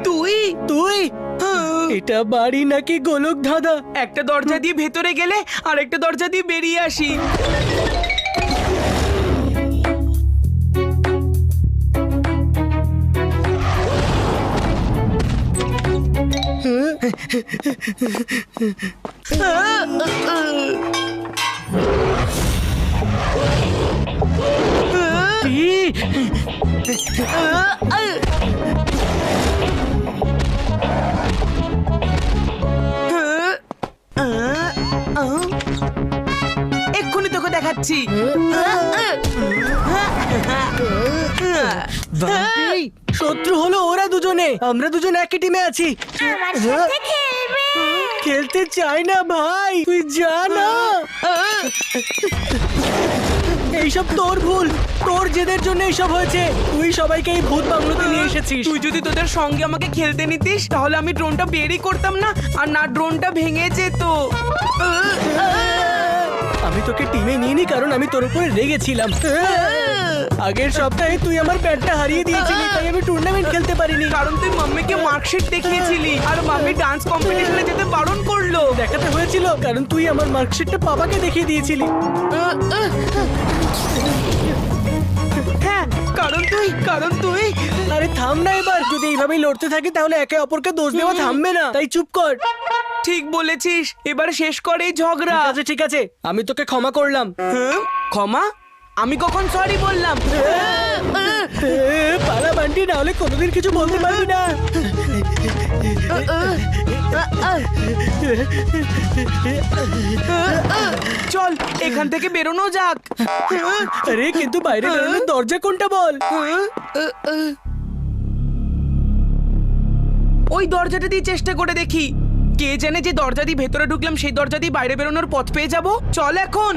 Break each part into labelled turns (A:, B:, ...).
A: তুই
B: তুই এটা বাড়ি নাকি গোলক ধাঁধা?
A: একটা দরজা দিয়ে ভেতরে গেলে আর একটা দরজা দিয়ে বেরিয়ে আসি। এক্ষুনি তোকে দেখাচ্ছি।
B: এই, শত্রু হলো ওরা দুজনে, আমরা দুজন একই টিমে আছি।
C: আমার সাথে খেলবে?
B: খেলতে চাই না ভাই, তুই যা না। এইসব তোর ভুল, তোর জেদের জন্য এইসব হয়েছে। তুই সবাইকে এই ভূত বাংলোতে নিয়ে এসেছিস।
A: তুই যদি তোদের সঙ্গে আমাকে খেলতে নিতিস তাহলে আমি ড্রোনটা বেরই করতাম না, আর না ড্রোনটা ভেঙে যেত।
B: আমি তোকে টিমে নিইনি কারণ আমি তোর উপরে রেগেছিলাম। আগের সপ্তাহে তুই আমার ব্যাটটা হারিয়ে দিয়েছিলি, তাই আমি টুর্নামেন্ট খেলতে পারিনি।
A: কারণ তুই মাম্মিকে মার্কশিট দেখিয়েছিলি আর মাম্মি ডান্স কম্পিটিশনে যেতে বারণ করলো।
B: দেখাতে হয়েছিল কারণ তুই আমার মার্কশিটটা পাপাকে দেখিয়ে দিয়েছিলি।
A: হ্যাঁ, কারণ তুই
B: আরে থাম না এবার, যদি এইভাবেই লড়তে থাকি তাহলে একে অপরকে দোষ দেওয়া থামবে না, তাই চুপ কর।
A: ঠিক বলেছিস, এবার শেষ কর এই ঝগড়া।
B: ঠিক আছে, আমি তোকে ক্ষমা করলাম।
A: ক্ষমা? আমি কখন সরি বললাম?
B: পালা বান্টি, না হলে কোনোদিন কিছু বলতে পারবি না।
A: চল এখান থেকে বেরোনো যাক।
B: আরে কিন্তু বাইরে বেরোনোর দরজা কোনটা বল?
A: ওই দরজাটা দিয়ে চেষ্টা করে দেখি। কে জানে যে দরজা দিয়ে ভেতরে ঢুকলাম সেই দরজা দিয়ে বাইরে বেরোনোর পথ পেয়ে যাব। চল এখন।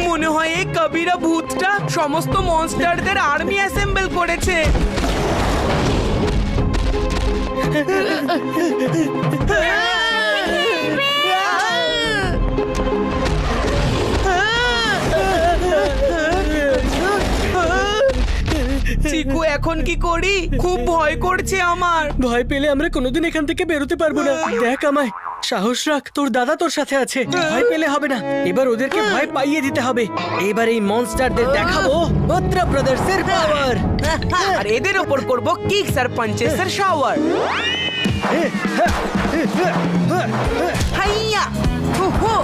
A: মনে হয় এই কবিরা ভূতটা সমস্ত মনস্টারদের আর্মি অ্যাসেম্বল করেছে। চিকু এখন কি করি? খুব ভয় করছে আমার।
B: ভয় পেলে আমরা কোনোদিন এখান থেকে বেরোতে পারবো না। দেখ আমায়, সাহস রাখ, তোর দাদা তোর সাথে আছে। ভয় পেলে হবে না, এবার ওদেরকে ভয় পাইয়ে দিতে হবে। এবার এই মনস্টারদের দেখাবো বত্রা ব্রাদার্সের পাওয়ার।
A: আর এদের ওপর করব কিকস আর পাঞ্চেসের শাওয়ার। হাইয়া হো হো